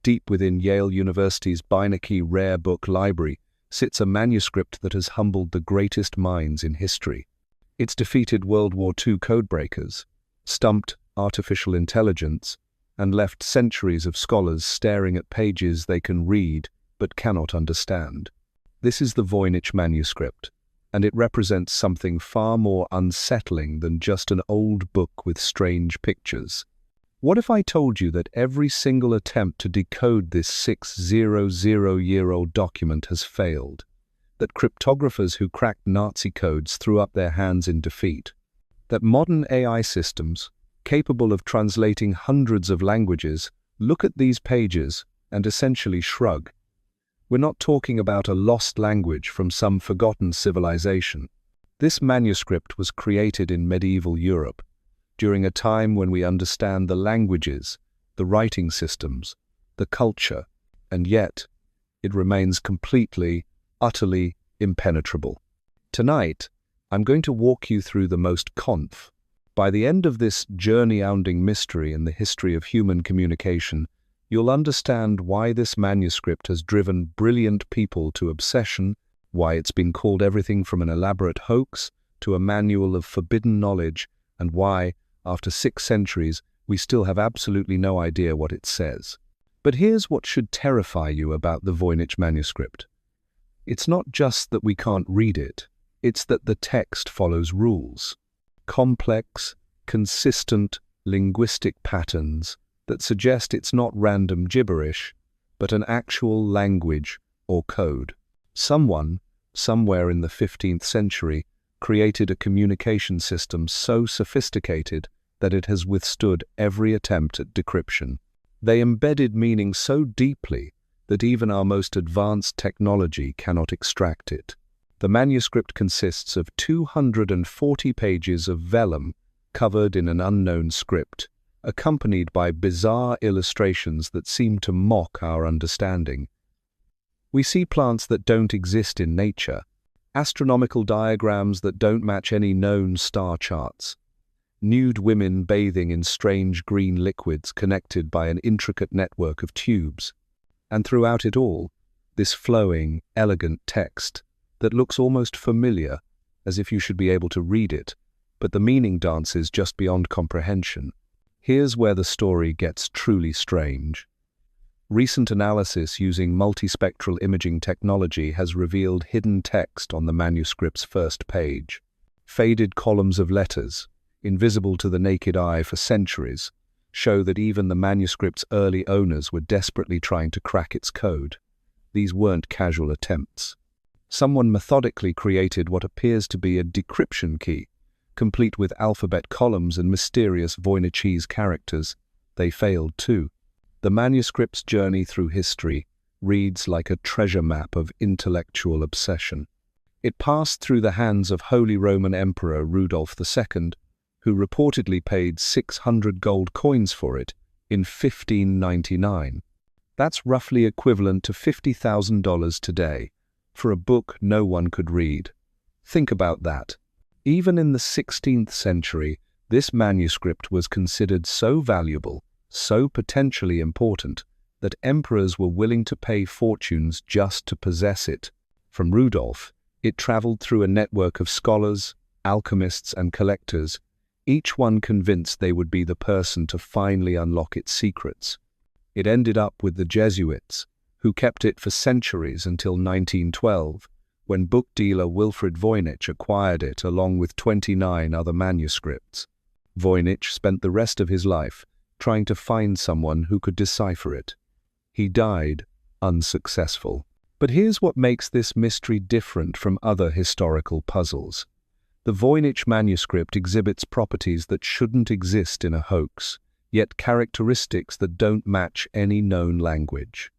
deep within Yale University's Beinecke Rare Book Library sits a manuscript that has humbled the greatest minds in history. It's defeated World War II codebreakers, stumped artificial intelligence, and left centuries of scholars staring at pages they can read but cannot understand. This is the Voynich Manuscript, and it represents something far more unsettling than just an old book with strange pictures. What if I told you that every single attempt to decode this 600-year-old document has failed? That cryptographers who cracked Nazi codes threw up their hands in defeat? That modern AI systems, capable of translating hundreds of languages, look at these pages and essentially shrug? We're not talking about a lost language from some forgotten civilization. This manuscript was created in medieval Europe, during a time when we understand the languages, the writing systems, the culture, and yet it remains completely, utterly impenetrable. Tonight, I'm going to walk you through the most conf. By the end of this journey-hounding mystery in the history of human communication, you'll understand why this manuscript has driven brilliant people to obsession, why it's been called everything from an elaborate hoax to a manual of forbidden knowledge, and why, after 6 centuries, we still have absolutely no idea what it says. But here's what should terrify you about the Voynich Manuscript. It's not just that we can't read it, it's that the text follows rules. Complex, consistent, linguistic patterns that suggest it's not random gibberish, but an actual language or code. Someone, somewhere in the 15th century, created a communication system so sophisticated that it has withstood every attempt at decryption. They embedded meaning so deeply that even our most advanced technology cannot extract it. The manuscript consists of 240 pages of vellum covered in an unknown script, accompanied by bizarre illustrations that seem to mock our understanding. We see plants that don't exist in nature, astronomical diagrams that don't match any known star charts, nude women bathing in strange green liquids connected by an intricate network of tubes. And throughout it all, this flowing, elegant text that looks almost familiar, as if you should be able to read it, but the meaning dances just beyond comprehension. Here's where the story gets truly strange. Recent analysis using multispectral imaging technology has revealed hidden text on the manuscript's first page. Faded columns of letters, invisible to the naked eye for centuries, show that even the manuscript's early owners were desperately trying to crack its code. These weren't casual attempts. Someone methodically created what appears to be a decryption key, complete with alphabet columns and mysterious Voynichese characters. They failed too. The manuscript's journey through history reads like a treasure map of intellectual obsession. It passed through the hands of Holy Roman Emperor Rudolph II, who reportedly paid 600 gold coins for it in 1599. That's roughly equivalent to $50,000 today, for a book no one could read. Think about that. Even in the 16th century, this manuscript was considered so valuable, so potentially important, that emperors were willing to pay fortunes just to possess it. From Rudolph, it traveled through a network of scholars, alchemists, and collectors, each one convinced they would be the person to finally unlock its secrets. It ended up with the Jesuits, who kept it for centuries until 1912, when book dealer Wilfrid Voynich acquired it along with 29 other manuscripts. Voynich spent the rest of his life trying to find someone who could decipher it. He died unsuccessful. But here's what makes this mystery different from other historical puzzles. The Voynich manuscript exhibits properties that shouldn't exist in a hoax, yet characteristics that don't match any known language.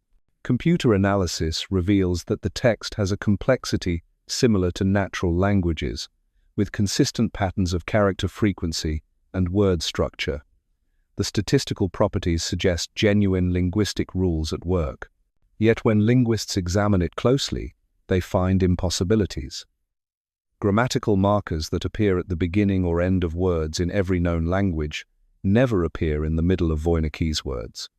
Computer analysis reveals that the text has a complexity similar to natural languages, with consistent patterns of character frequency and word structure. The statistical properties suggest genuine linguistic rules at work. Yet when linguists examine it closely, they find impossibilities. Grammatical markers that appear at the beginning or end of words in every known language never appear in the middle of Voynichese words.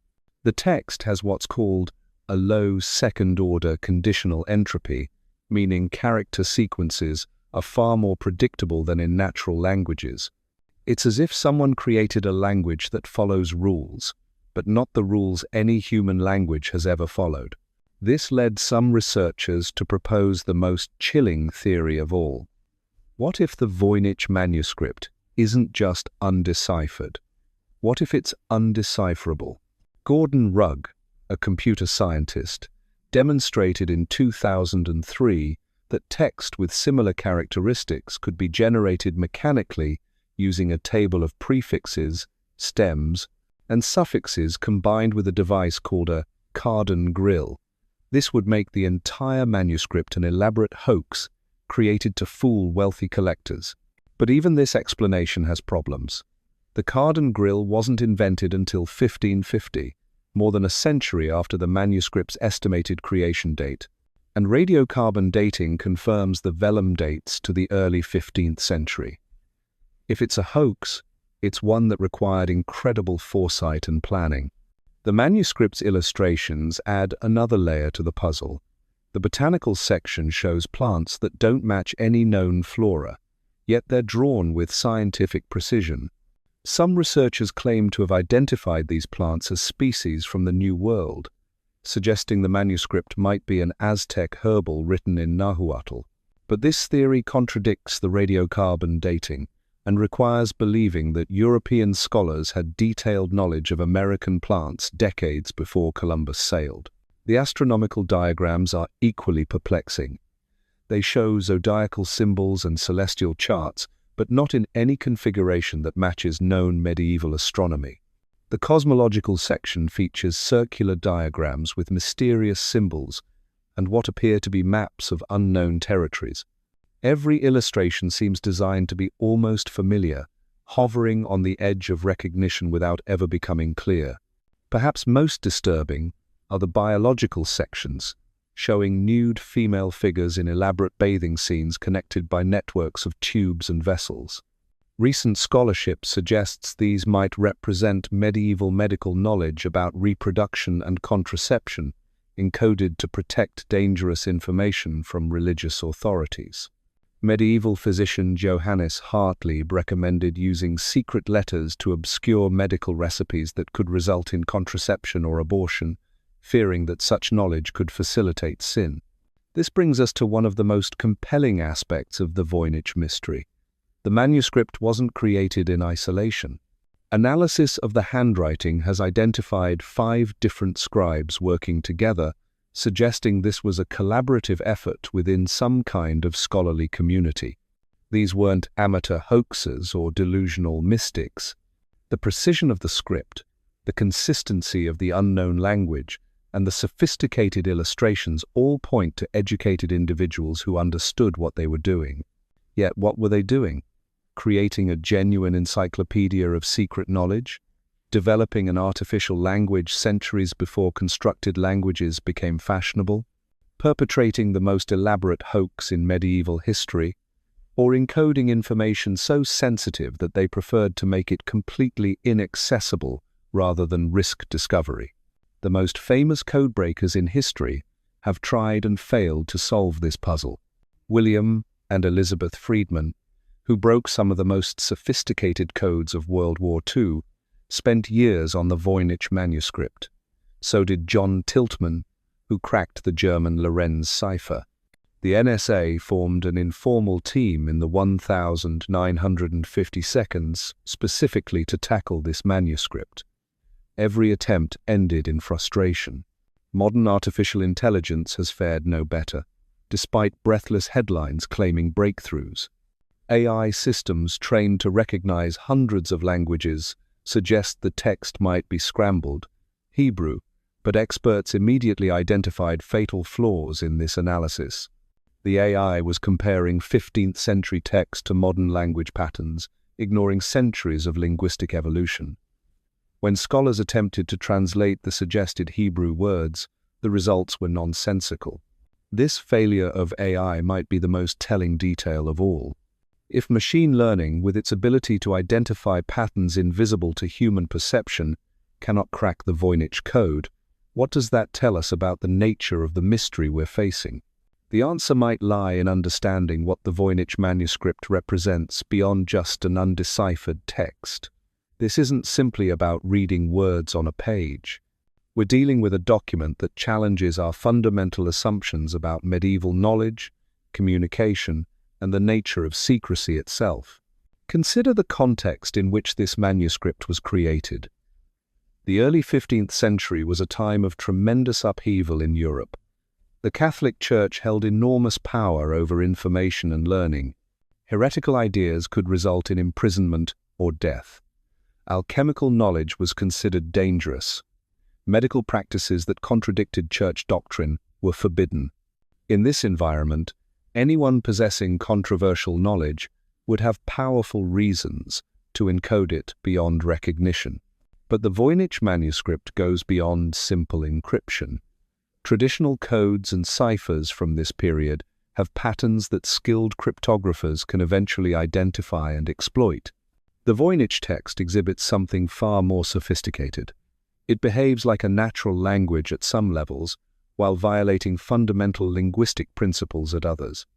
The text has what's called a low second-order conditional entropy, meaning character sequences are far more predictable than in natural languages. It's as if someone created a language that follows rules, but not the rules any human language has ever followed. This led some researchers to propose the most chilling theory of all. What if the Voynich Manuscript isn't just undeciphered? What if it's undecipherable? Gordon Rugg, a computer scientist, demonstrated in 2003 that text with similar characteristics could be generated mechanically using a table of prefixes, stems, and suffixes combined with a device called a Cardan grill. This would make the entire manuscript an elaborate hoax created to fool wealthy collectors. But even this explanation has problems. The Cardan grill wasn't invented until 1550, more than a century after the manuscript's estimated creation date, and radiocarbon dating confirms the vellum dates to the early 15th century. If it's a hoax, it's one that required incredible foresight and planning. The manuscript's illustrations add another layer to the puzzle. The botanical section shows plants that don't match any known flora, yet they're drawn with scientific precision. Some researchers claim to have identified these plants as species from the New World, suggesting the manuscript might be an Aztec herbal written in Nahuatl. But this theory contradicts the radiocarbon dating and requires believing that European scholars had detailed knowledge of American plants decades before Columbus sailed. The astronomical diagrams are equally perplexing. They show zodiacal symbols and celestial charts, but not in any configuration that matches known medieval astronomy. The cosmological section features circular diagrams with mysterious symbols and what appear to be maps of unknown territories. Every illustration seems designed to be almost familiar, hovering on the edge of recognition without ever becoming clear. Perhaps most disturbing are the biological sections, showing nude female figures in elaborate bathing scenes connected by networks of tubes and vessels. Recent scholarship suggests these might represent medieval medical knowledge about reproduction and contraception, encoded to protect dangerous information from religious authorities. Medieval physician Johannes Hartlieb recommended using secret letters to obscure medical recipes that could result in contraception or abortion, fearing that such knowledge could facilitate sin. This brings us to one of the most compelling aspects of the Voynich mystery. The manuscript wasn't created in isolation. Analysis of the handwriting has identified 5 different scribes working together, suggesting this was a collaborative effort within some kind of scholarly community. These weren't amateur hoaxers or delusional mystics. The precision of the script, the consistency of the unknown language, and the sophisticated illustrations all point to educated individuals who understood what they were doing. Yet what were they doing? Creating a genuine encyclopedia of secret knowledge? Developing an artificial language centuries before constructed languages became fashionable? Perpetrating the most elaborate hoax in medieval history? Or encoding information so sensitive that they preferred to make it completely inaccessible rather than risk discovery? The most famous codebreakers in history have tried and failed to solve this puzzle. William and Elizabeth Friedman, who broke some of the most sophisticated codes of World War II, spent years on the Voynich Manuscript. So did John Tiltman, who cracked the German Lorenz cipher. The NSA formed an informal team in the 1950 seconds specifically to tackle this manuscript. Every attempt ended in frustration. Modern artificial intelligence has fared no better, despite breathless headlines claiming breakthroughs. AI systems trained to recognize hundreds of languages suggest the text might be scrambled, Hebrew, but experts immediately identified fatal flaws in this analysis. The AI was comparing 15th century text to modern language patterns, ignoring centuries of linguistic evolution. When scholars attempted to translate the suggested Hebrew words, the results were nonsensical. This failure of AI might be the most telling detail of all. If machine learning, with its ability to identify patterns invisible to human perception, cannot crack the Voynich code, what does that tell us about the nature of the mystery we're facing? The answer might lie in understanding what the Voynich manuscript represents beyond just an undeciphered text. This isn't simply about reading words on a page. We're dealing with a document that challenges our fundamental assumptions about medieval knowledge, communication, and the nature of secrecy itself. Consider the context in which this manuscript was created. The early 15th century was a time of tremendous upheaval in Europe. The Catholic Church held enormous power over information and learning. Heretical ideas could result in imprisonment or death. Alchemical knowledge was considered dangerous. Medical practices that contradicted church doctrine were forbidden. In this environment, anyone possessing controversial knowledge would have powerful reasons to encode it beyond recognition. But the Voynich manuscript goes beyond simple encryption. Traditional codes and ciphers from this period have patterns that skilled cryptographers can eventually identify and exploit. The Voynich text exhibits something far more sophisticated. It behaves like a natural language at some levels, while violating fundamental linguistic principles at others.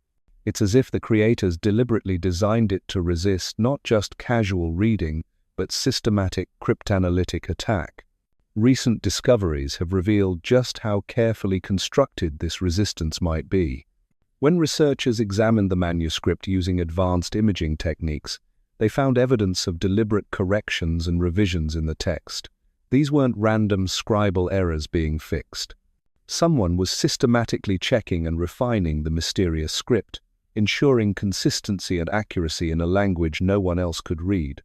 It's as if the creators deliberately designed it to resist not just casual reading, but systematic cryptanalytic attack. Recent discoveries have revealed just how carefully constructed this resistance might be. When researchers examined the manuscript using advanced imaging techniques, they found evidence of deliberate corrections and revisions in the text. These weren't random scribal errors being fixed. Someone was systematically checking and refining the mysterious script, ensuring consistency and accuracy in a language no one else could read.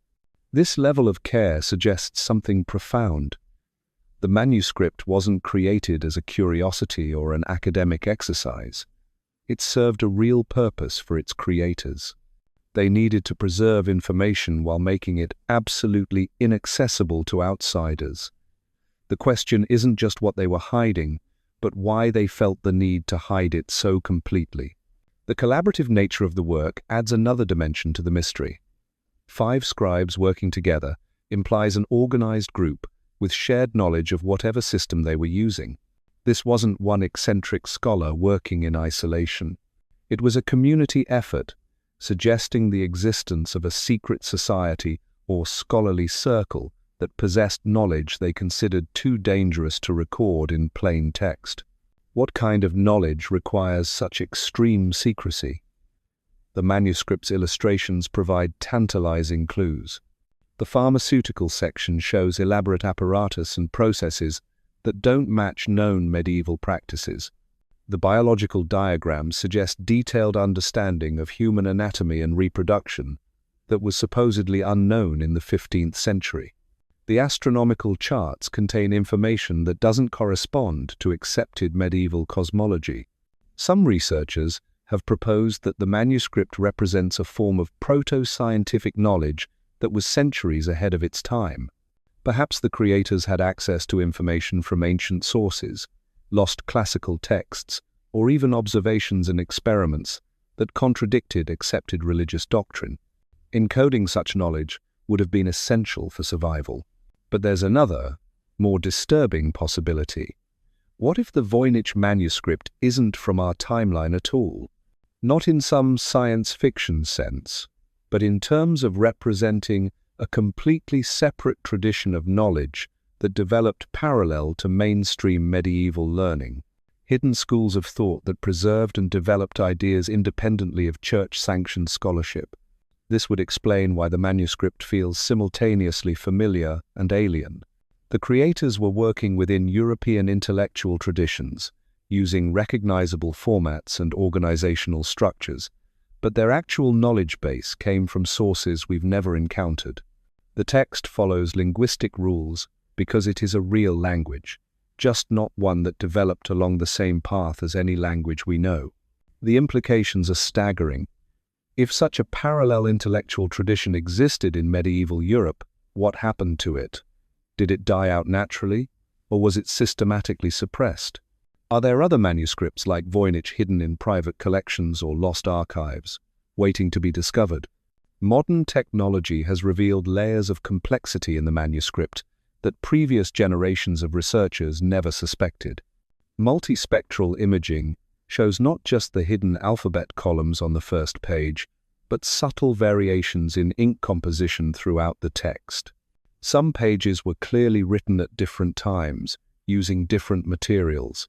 This level of care suggests something profound. The manuscript wasn't created as a curiosity or an academic exercise. It served a real purpose for its creators. They needed to preserve information while making it absolutely inaccessible to outsiders. The question isn't just what they were hiding, but why they felt the need to hide it so completely. The collaborative nature of the work adds another dimension to the mystery. 5 scribes working together implies an organized group with shared knowledge of whatever system they were using. This wasn't one eccentric scholar working in isolation. It was a community effort, suggesting the existence of a secret society or scholarly circle that possessed knowledge they considered too dangerous to record in plain text. What kind of knowledge requires such extreme secrecy? The manuscript's illustrations provide tantalizing clues. The pharmaceutical section shows elaborate apparatus and processes that don't match known medieval practices. The biological diagrams suggest detailed understanding of human anatomy and reproduction that was supposedly unknown in the 15th century. The astronomical charts contain information that doesn't correspond to accepted medieval cosmology. Some researchers have proposed that the manuscript represents a form of proto-scientific knowledge that was centuries ahead of its time. Perhaps the creators had access to information from ancient sources, lost classical texts, or even observations and experiments that contradicted accepted religious doctrine. Encoding such knowledge would have been essential for survival. But there's another, more disturbing possibility. What if the Voynich manuscript isn't from our timeline at all? Not in some science fiction sense, but in terms of representing a completely separate tradition of knowledge that developed parallel to mainstream medieval learning. Hidden schools of thought that preserved and developed ideas independently of church-sanctioned scholarship. This would explain why the manuscript feels simultaneously familiar and alien. The creators were working within European intellectual traditions, using recognizable formats and organizational structures, but their actual knowledge base came from sources we've never encountered. The text follows linguistic rules because it is a real language, just not one that developed along the same path as any language we know. The implications are staggering. If such a parallel intellectual tradition existed in medieval Europe, what happened to it? Did it die out naturally, or was it systematically suppressed? Are there other manuscripts like Voynich hidden in private collections or lost archives, waiting to be discovered? Modern technology has revealed layers of complexity in the manuscript that previous generations of researchers never suspected. Multispectral imaging shows not just the hidden alphabet columns on the first page, but subtle variations in ink composition throughout the text. Some pages were clearly written at different times, using different materials.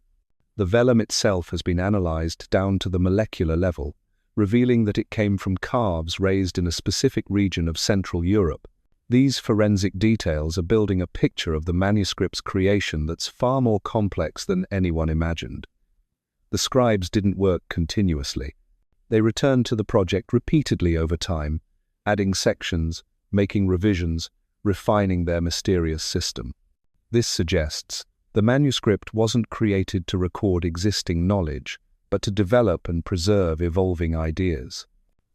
The vellum itself has been analyzed down to the molecular level, revealing that it came from calves raised in a specific region of Central Europe. These forensic details are building a picture of the manuscript's creation that's far more complex than anyone imagined. The scribes didn't work continuously. They returned to the project repeatedly over time, adding sections, making revisions, refining their mysterious system. This suggests the manuscript wasn't created to record existing knowledge, but to develop and preserve evolving ideas.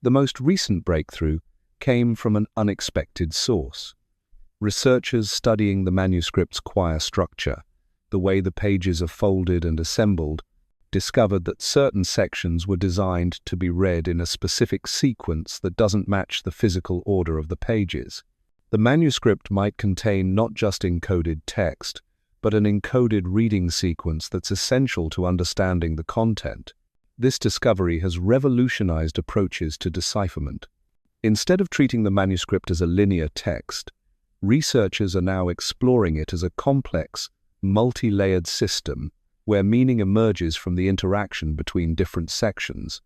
The most recent breakthrough came from an unexpected source. Researchers studying the manuscript's quire structure, the way the pages are folded and assembled, discovered that certain sections were designed to be read in a specific sequence that doesn't match the physical order of the pages. The manuscript might contain not just encoded text, but an encoded reading sequence that's essential to understanding the content. This discovery has revolutionized approaches to decipherment. Instead of treating the manuscript as a linear text, researchers are now exploring it as a complex, multi-layered system where meaning emerges from the interaction between different sections.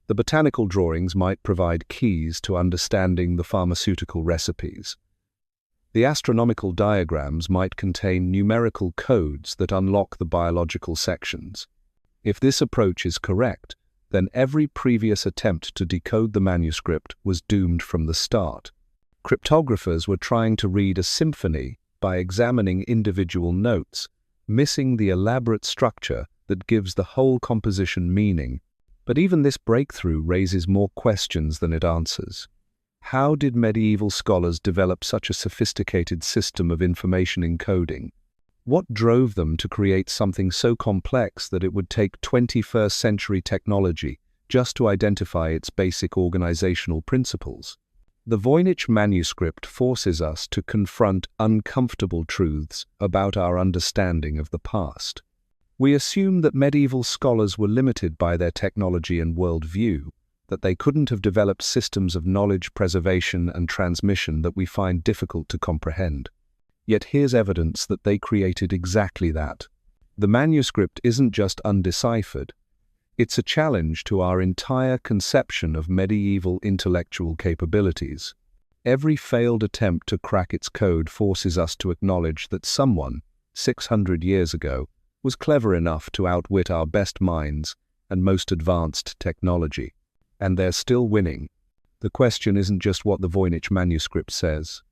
The botanical drawings might provide keys to understanding the pharmaceutical recipes. The astronomical diagrams might contain numerical codes that unlock the biological sections. If this approach is correct, then every previous attempt to decode the manuscript was doomed from the start. Cryptographers were trying to read a symphony by examining individual notes, missing the elaborate structure that gives the whole composition meaning. But even this breakthrough raises more questions than it answers. How did medieval scholars develop such a sophisticated system of information encoding? What drove them to create something so complex that it would take 21st century technology just to identify its basic organizational principles? The Voynich Manuscript forces us to confront uncomfortable truths about our understanding of the past. We assume that medieval scholars were limited by their technology and worldview, that they couldn't have developed systems of knowledge preservation and transmission that we find difficult to comprehend. Yet here's evidence that they created exactly that. The manuscript isn't just undeciphered. It's a challenge to our entire conception of medieval intellectual capabilities. Every failed attempt to crack its code forces us to acknowledge that someone, 600 years ago, was clever enough to outwit our best minds and most advanced technology. And they're still winning. The question isn't just what the Voynich Manuscript says.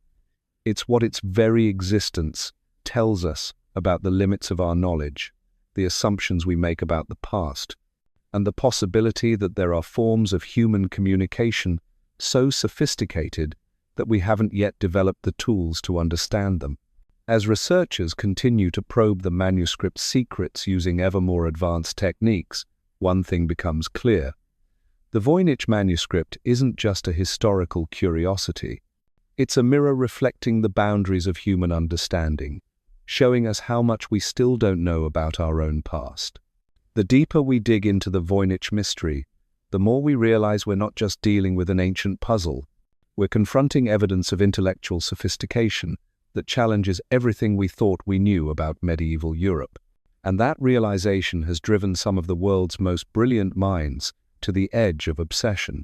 It's what its very existence tells us about the limits of our knowledge, the assumptions we make about the past, and the possibility that there are forms of human communication so sophisticated that we haven't yet developed the tools to understand them. As researchers continue to probe the manuscript's secrets using ever more advanced techniques, one thing becomes clear. The Voynich Manuscript isn't just a historical curiosity. It's a mirror reflecting the boundaries of human understanding, showing us how much we still don't know about our own past. The deeper we dig into the Voynich mystery, the more we realize we're not just dealing with an ancient puzzle. We're confronting evidence of intellectual sophistication that challenges everything we thought we knew about medieval Europe. And that realization has driven some of the world's most brilliant minds to the edge of obsession.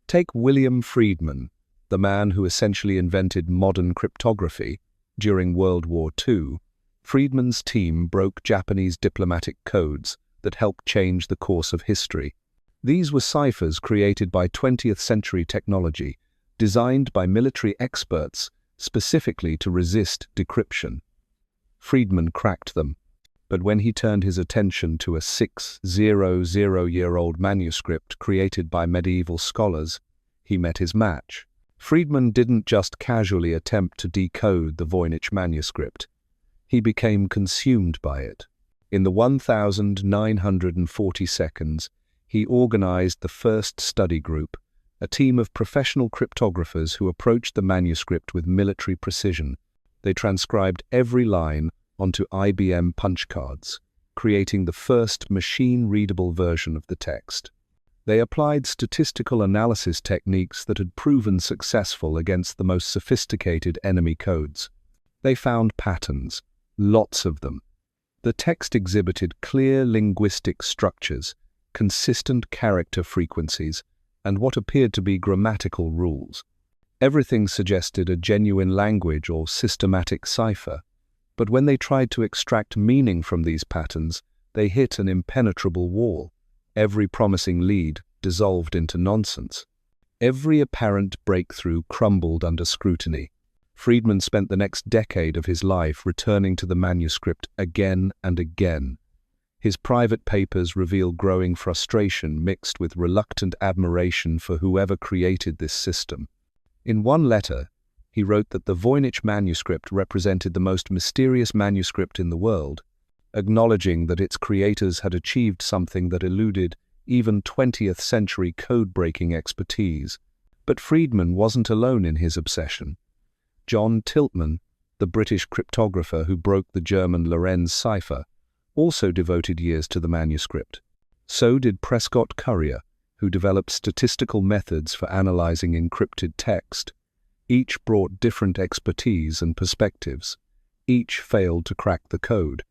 Take William Friedman, the man who essentially invented modern cryptography during World War II. Friedman's team broke Japanese diplomatic codes that helped change the course of history. These were ciphers created by 20th century technology, designed by military experts specifically to resist decryption. Friedman cracked them. But when he turned his attention to a 600-year-old manuscript created by medieval scholars, he met his match. Friedman didn't just casually attempt to decode the Voynich Manuscript. He became consumed by it. In the 1,940 seconds, he organized the first study group, a team of professional cryptographers who approached the manuscript with military precision. They transcribed every line onto IBM punch cards, creating the first machine-readable version of the text. They applied statistical analysis techniques that had proven successful against the most sophisticated enemy codes. They found patterns, lots of them. The text exhibited clear linguistic structures, consistent character frequencies, and what appeared to be grammatical rules. Everything suggested a genuine language or systematic cipher, but when they tried to extract meaning from these patterns, they hit an impenetrable wall. Every promising lead dissolved into nonsense. Every apparent breakthrough crumbled under scrutiny. Friedman spent the next decade of his life returning to the manuscript again and again. His private papers reveal growing frustration mixed with reluctant admiration for whoever created this system. In one letter, he wrote that the Voynich Manuscript represented the most mysterious manuscript in the world, acknowledging that its creators had achieved something that eluded even 20th-century code-breaking expertise. But Friedman wasn't alone in his obsession. John Tiltman, the British cryptographer who broke the German Lorenz cipher, also devoted years to the manuscript. So did Prescott Currier, who developed statistical methods for analyzing encrypted text. Each brought different expertise and perspectives. Each failed to crack the code.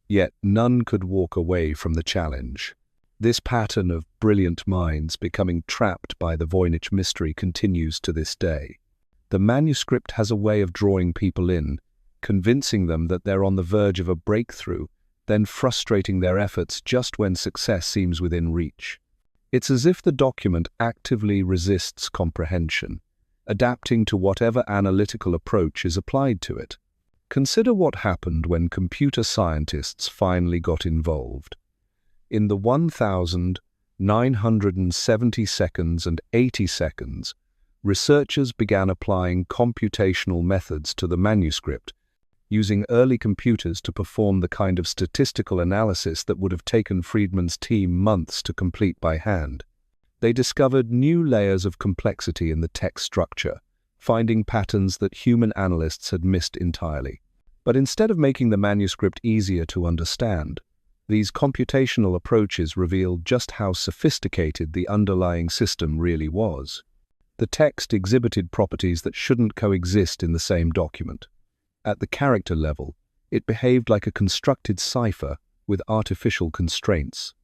Yet none could walk away from the challenge. This pattern of brilliant minds becoming trapped by the Voynich mystery continues to this day. The manuscript has a way of drawing people in, convincing them that they're on the verge of a breakthrough, then frustrating their efforts just when success seems within reach. It's as if the document actively resists comprehension, adapting to whatever analytical approach is applied to it. Consider what happened when computer scientists finally got involved. In the 1,970 seconds and 80 seconds, researchers began applying computational methods to the manuscript, using early computers to perform the kind of statistical analysis that would have taken Friedman's team months to complete by hand. They discovered new layers of complexity in the text structure, finding patterns that human analysts had missed entirely. But instead of making the manuscript easier to understand, these computational approaches revealed just how sophisticated the underlying system really was. The text exhibited properties that shouldn't coexist in the same document. At the character level, it behaved like a constructed cipher with artificial constraints.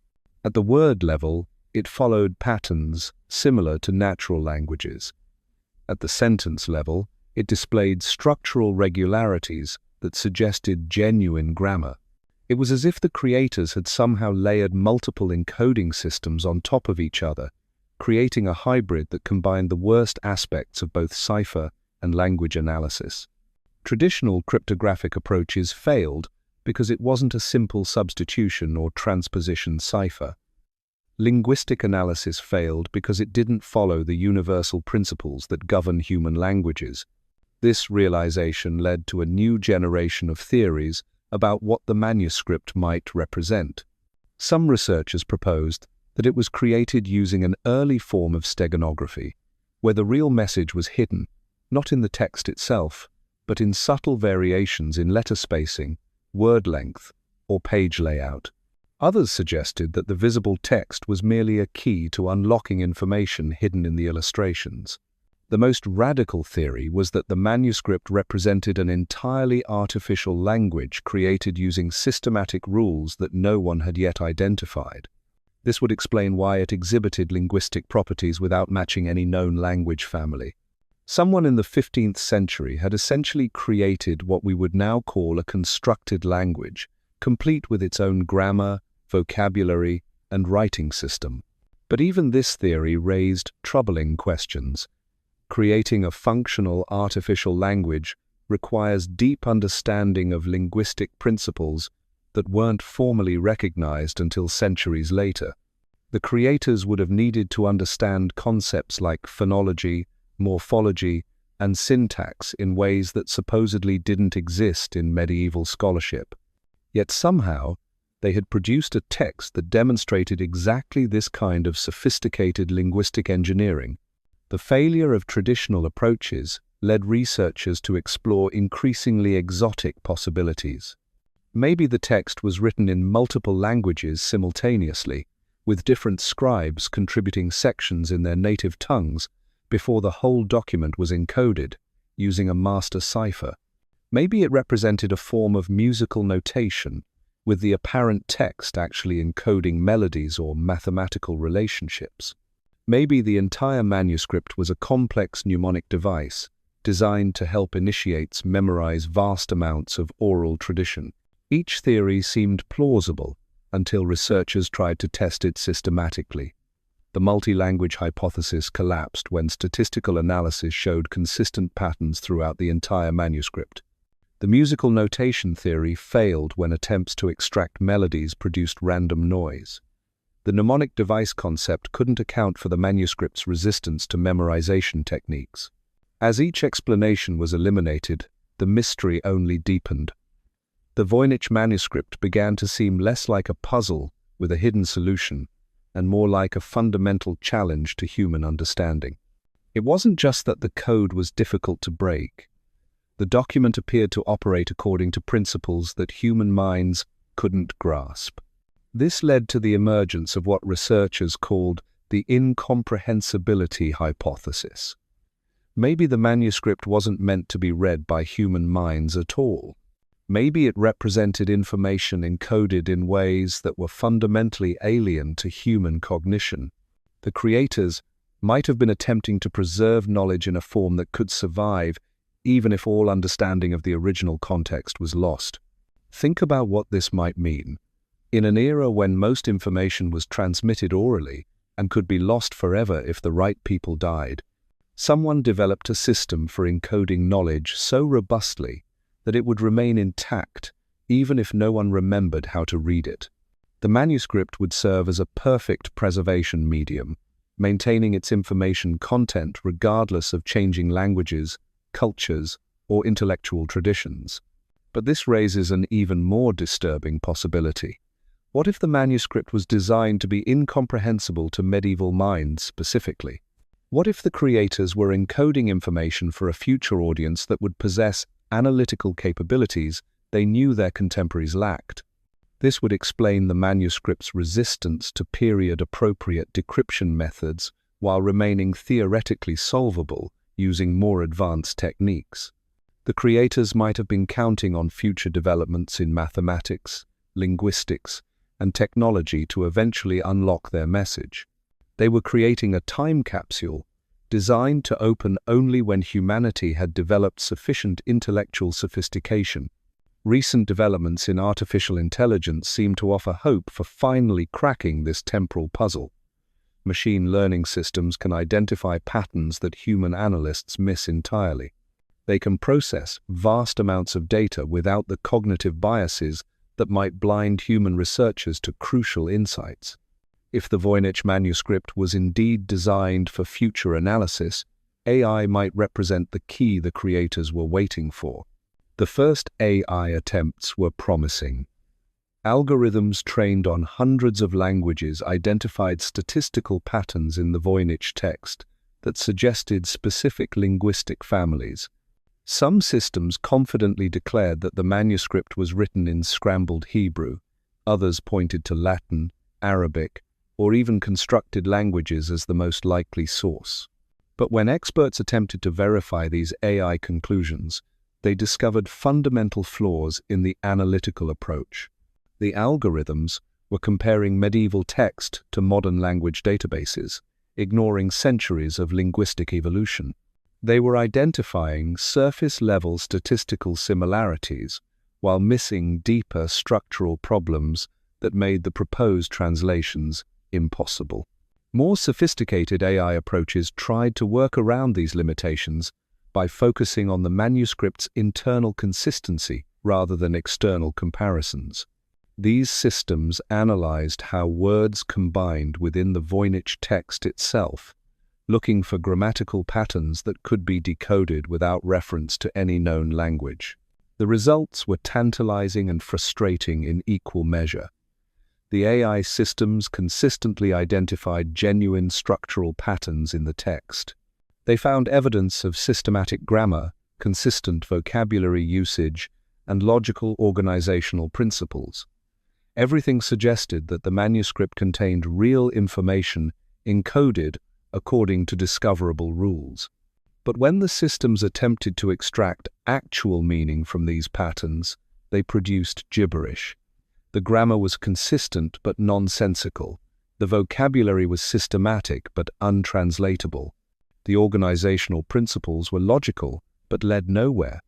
At the word level, it followed patterns similar to natural languages. At the sentence level, it displayed structural regularities that suggested genuine grammar. It was as if the creators had somehow layered multiple encoding systems on top of each other, creating a hybrid that combined the worst aspects of both cipher and language analysis. Traditional cryptographic approaches failed because it wasn't a simple substitution or transposition cipher. Linguistic analysis failed because it didn't follow the universal principles that govern human languages. This realization led to a new generation of theories about what the manuscript might represent. Some researchers proposed that it was created using an early form of steganography, where the real message was hidden, not in the text itself, but in subtle variations in letter spacing, word length, or page layout. Others suggested that the visible text was merely a key to unlocking information hidden in the illustrations. The most radical theory was that the manuscript represented an entirely artificial language created using systematic rules that no one had yet identified. This would explain why it exhibited linguistic properties without matching any known language family. Someone in the 15th century had essentially created what we would now call a constructed language, complete with its own grammar, vocabulary, and writing system. But even this theory raised troubling questions. Creating a functional artificial language requires deep understanding of linguistic principles that weren't formally recognized until centuries later. The creators would have needed to understand concepts like phonology, morphology, and syntax in ways that supposedly didn't exist in medieval scholarship. Yet somehow, they had produced a text that demonstrated exactly this kind of sophisticated linguistic engineering. The failure of traditional approaches led researchers to explore increasingly exotic possibilities. Maybe the text was written in multiple languages simultaneously, with different scribes contributing sections in their native tongues before the whole document was encoded, using a master cipher. Maybe it represented a form of musical notation, with the apparent text actually encoding melodies or mathematical relationships. Maybe the entire manuscript was a complex mnemonic device designed to help initiates memorize vast amounts of oral tradition. Each theory seemed plausible until researchers tried to test it systematically. The multi-language hypothesis collapsed when statistical analysis showed consistent patterns throughout the entire manuscript. The musical notation theory failed when attempts to extract melodies produced random noise. The mnemonic device concept couldn't account for the manuscript's resistance to memorization techniques. As each explanation was eliminated, the mystery only deepened. The Voynich Manuscript began to seem less like a puzzle with a hidden solution and more like a fundamental challenge to human understanding. It wasn't just that the code was difficult to break. The document appeared to operate according to principles that human minds couldn't grasp. This led to the emergence of what researchers called the incomprehensibility hypothesis. Maybe the manuscript wasn't meant to be read by human minds at all. Maybe it represented information encoded in ways that were fundamentally alien to human cognition. The creators might have been attempting to preserve knowledge in a form that could survive even if all understanding of the original context was lost. Think about what this might mean. In an era when most information was transmitted orally and could be lost forever if the right people died, someone developed a system for encoding knowledge so robustly that it would remain intact even if no one remembered how to read it. The manuscript would serve as a perfect preservation medium, maintaining its information content regardless of changing languages, cultures, or intellectual traditions. But this raises an even more disturbing possibility. What if the manuscript was designed to be incomprehensible to medieval minds specifically? What if the creators were encoding information for a future audience that would possess analytical capabilities they knew their contemporaries lacked? This would explain the manuscript's resistance to period-appropriate decryption methods while remaining theoretically solvable using more advanced techniques. The creators might have been counting on future developments in mathematics, linguistics, and technology to eventually unlock their message. They were creating a time capsule designed to open only when humanity had developed sufficient intellectual sophistication. Recent developments in artificial intelligence seem to offer hope for finally cracking this temporal puzzle. Machine learning systems can identify patterns that human analysts miss entirely. They can process vast amounts of data without the cognitive biases that might blind human researchers to crucial insights. If the Voynich manuscript was indeed designed for future analysis, AI might represent the key the creators were waiting for. The first AI attempts were promising. Algorithms trained on hundreds of languages identified statistical patterns in the Voynich text that suggested specific linguistic families. Some systems confidently declared that the manuscript was written in scrambled Hebrew. Others pointed to Latin, Arabic, or even constructed languages as the most likely source. But when experts attempted to verify these AI conclusions, they discovered fundamental flaws in the analytical approach. The algorithms were comparing medieval text to modern language databases, ignoring centuries of linguistic evolution. They were identifying surface-level statistical similarities while missing deeper structural problems that made the proposed translations impossible. More sophisticated AI approaches tried to work around these limitations by focusing on the manuscript's internal consistency rather than external comparisons. These systems analyzed how words combined within the Voynich text itself, looking for grammatical patterns that could be decoded without reference to any known language. The results were tantalizing and frustrating in equal measure. The AI systems consistently identified genuine structural patterns in the text, They found evidence of systematic grammar, consistent vocabulary usage, and logical organizational principles. Everything suggested that the manuscript contained real information encoded according to discoverable rules. But when the systems attempted to extract actual meaning from these patterns, they produced gibberish. The grammar was consistent but nonsensical. The vocabulary was systematic but untranslatable. The organizational principles were logical but led nowhere.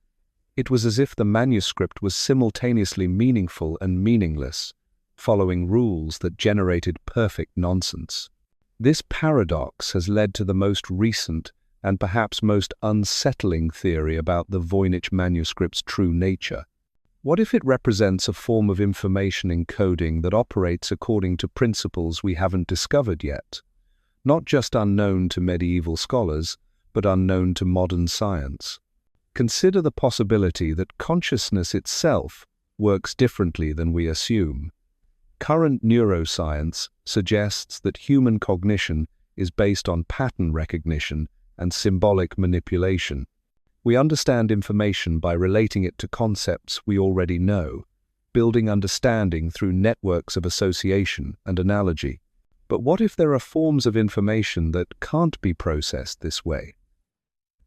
It was as if the manuscript was simultaneously meaningful and meaningless, following rules that generated perfect nonsense. This paradox has led to the most recent and perhaps most unsettling theory about the Voynich manuscript's true nature. What if it represents a form of information encoding that operates according to principles we haven't discovered yet? Not just unknown to medieval scholars, but unknown to modern science. Consider the possibility that consciousness itself works differently than we assume. Current neuroscience suggests that human cognition is based on pattern recognition and symbolic manipulation. We understand information by relating it to concepts we already know, building understanding through networks of association and analogy. But what if there are forms of information that can't be processed this way?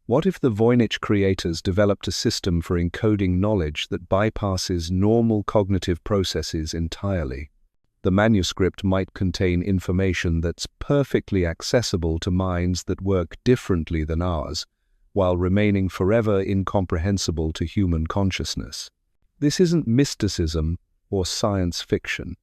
What if the Voynich creators developed a system for encoding knowledge that bypasses normal cognitive processes entirely? The manuscript might contain information that's perfectly accessible to minds that work differently than ours, while remaining forever incomprehensible to human consciousness. This isn't mysticism or science fiction.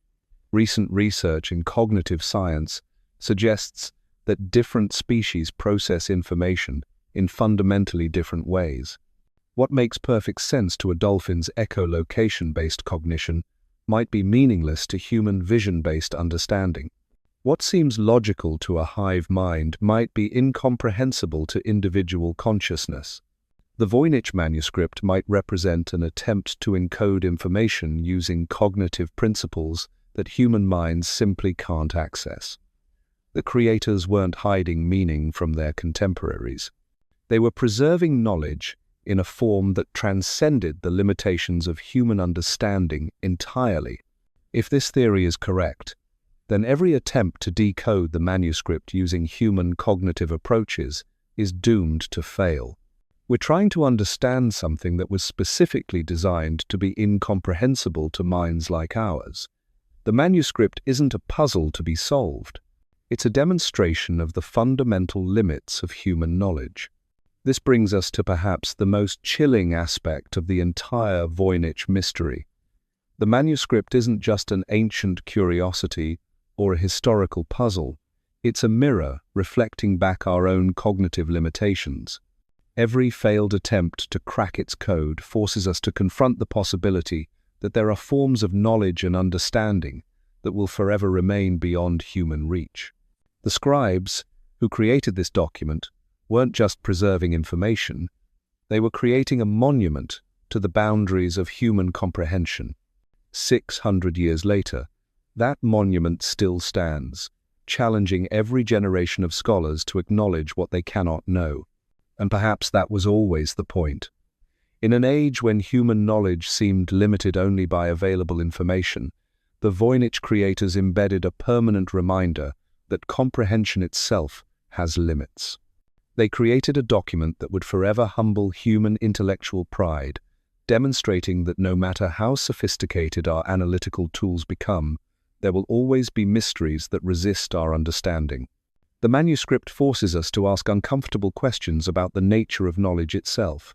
Recent research in cognitive science suggests that different species process information in fundamentally different ways. What makes perfect sense to a dolphin's echolocation-based cognition might be meaningless to human vision-based understanding. What seems logical to a hive mind might be incomprehensible to individual consciousness. The Voynich manuscript might represent an attempt to encode information using cognitive principles that human minds simply can't access. The creators weren't hiding meaning from their contemporaries. They were preserving knowledge in a form that transcended the limitations of human understanding entirely. If this theory is correct, then every attempt to decode the manuscript using human cognitive approaches is doomed to fail. We're trying to understand something that was specifically designed to be incomprehensible to minds like ours. The manuscript isn't a puzzle to be solved. It's a demonstration of the fundamental limits of human knowledge. This brings us to perhaps the most chilling aspect of the entire Voynich mystery. The manuscript isn't just an ancient curiosity or a historical puzzle. It's a mirror reflecting back our own cognitive limitations. Every failed attempt to crack its code forces us to confront the possibility that there are forms of knowledge and understanding that will forever remain beyond human reach. The scribes who created this document weren't just preserving information, they were creating a monument to the boundaries of human comprehension. 600 years later, that monument still stands, challenging every generation of scholars to acknowledge what they cannot know. And perhaps that was always the point. In an age when human knowledge seemed limited only by available information, the Voynich creators embedded a permanent reminder that comprehension itself has limits. They created a document that would forever humble human intellectual pride, demonstrating that no matter how sophisticated our analytical tools become, there will always be mysteries that resist our understanding. The manuscript forces us to ask uncomfortable questions about the nature of knowledge itself.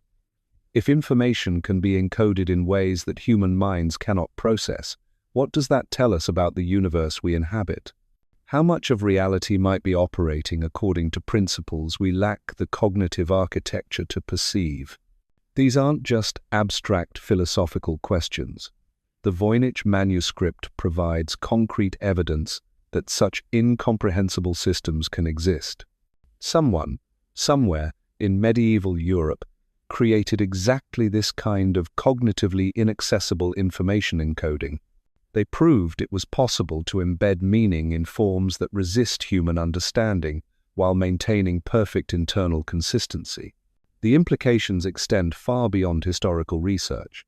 If information can be encoded in ways that human minds cannot process, what does that tell us about the universe we inhabit? How much of reality might be operating according to principles we lack the cognitive architecture to perceive? These aren't just abstract philosophical questions. The Voynich manuscript provides concrete evidence that such incomprehensible systems can exist. Someone, somewhere in medieval Europe, created exactly this kind of cognitively inaccessible information encoding. They proved it was possible to embed meaning in forms that resist human understanding while maintaining perfect internal consistency. The implications extend far beyond historical research.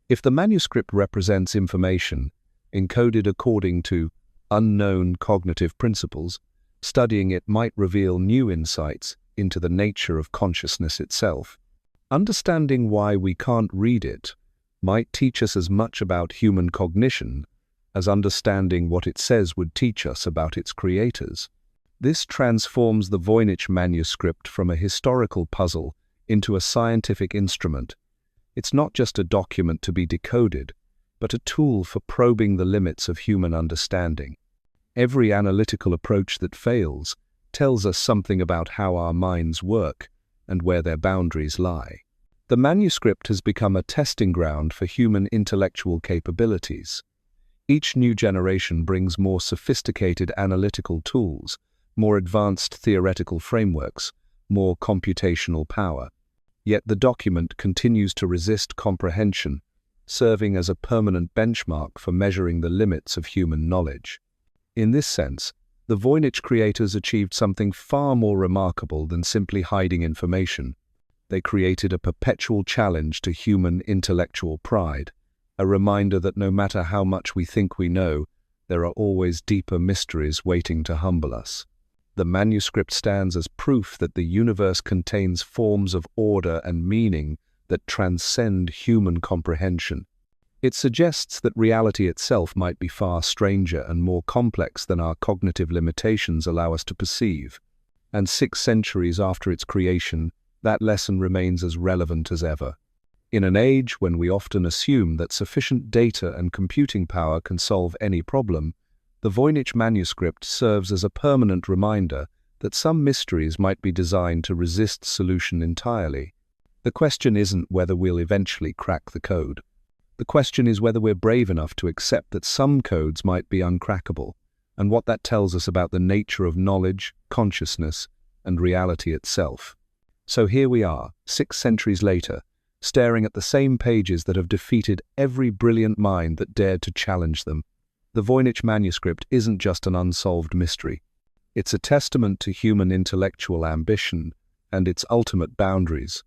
If the manuscript represents information encoded according to unknown cognitive principles, studying it might reveal new insights into the nature of consciousness itself. Understanding why we can't read it might teach us as much about human cognition as understanding what it says would teach us about its creators. This transforms the Voynich Manuscript from a historical puzzle into a scientific instrument. It's not just a document to be decoded, but a tool for probing the limits of human understanding. Every analytical approach that fails tells us something about how our minds work and where their boundaries lie. The manuscript has become a testing ground for human intellectual capabilities. Each new generation brings more sophisticated analytical tools, more advanced theoretical frameworks, more computational power. Yet the document continues to resist comprehension, serving as a permanent benchmark for measuring the limits of human knowledge. In this sense, the Voynich creators achieved something far more remarkable than simply hiding information. They created a perpetual challenge to human intellectual pride, a reminder that no matter how much we think we know, there are always deeper mysteries waiting to humble us. The manuscript stands as proof that the universe contains forms of order and meaning that transcend human comprehension. It suggests that reality itself might be far stranger and more complex than our cognitive limitations allow us to perceive. And 6 centuries after its creation, that lesson remains as relevant as ever. In an age when we often assume that sufficient data and computing power can solve any problem, the Voynich Manuscript serves as a permanent reminder that some mysteries might be designed to resist solution entirely. The question isn't whether we'll eventually crack the code. The question is whether we're brave enough to accept that some codes might be uncrackable, and what that tells us about the nature of knowledge, consciousness, and reality itself. So here we are, 6 centuries later, staring at the same pages that have defeated every brilliant mind that dared to challenge them. The Voynich Manuscript isn't just an unsolved mystery. It's a testament to human intellectual ambition and its ultimate boundaries.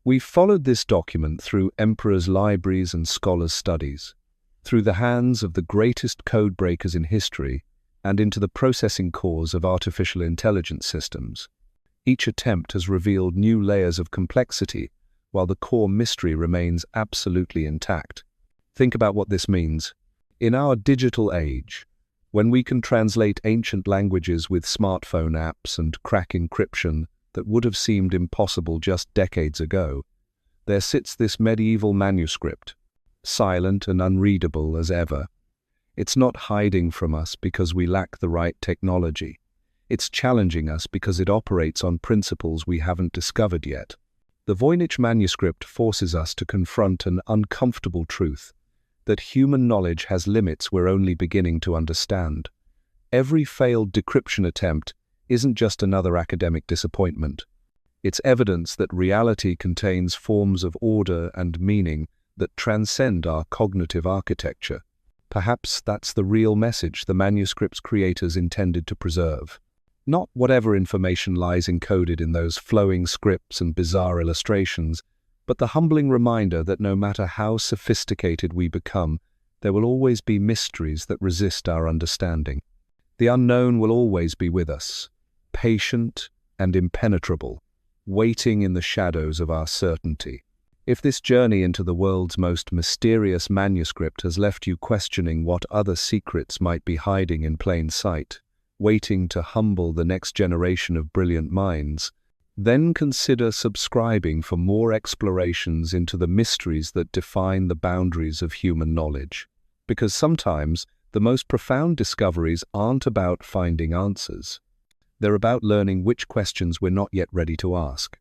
We've followed this document through emperors' libraries and scholars' studies, through the hands of the greatest codebreakers in history, and into the processing cores of artificial intelligence systems. Each attempt has revealed new layers of complexity, while the core mystery remains absolutely intact. Think about what this means. In our digital age, when we can translate ancient languages with smartphone apps and crack encryption that would have seemed impossible just decades ago, there sits this medieval manuscript, silent and unreadable as ever. It's not hiding from us because we lack the right technology. It's challenging us because it operates on principles we haven't discovered yet. The Voynich Manuscript forces us to confront an uncomfortable truth, that human knowledge has limits we're only beginning to understand. Every failed decryption attempt isn't just another academic disappointment. It's evidence that reality contains forms of order and meaning that transcend our cognitive architecture. Perhaps that's the real message the manuscript's creators intended to preserve. Not whatever information lies encoded in those flowing scripts and bizarre illustrations, but the humbling reminder that no matter how sophisticated we become, there will always be mysteries that resist our understanding. The unknown will always be with us, patient and impenetrable, waiting in the shadows of our certainty. If this journey into the world's most mysterious manuscript has left you questioning what other secrets might be hiding in plain sight, waiting to humble the next generation of brilliant minds, then consider subscribing for more explorations into the mysteries that define the boundaries of human knowledge. Because sometimes the most profound discoveries aren't about finding answers. They're about learning which questions we're not yet ready to ask.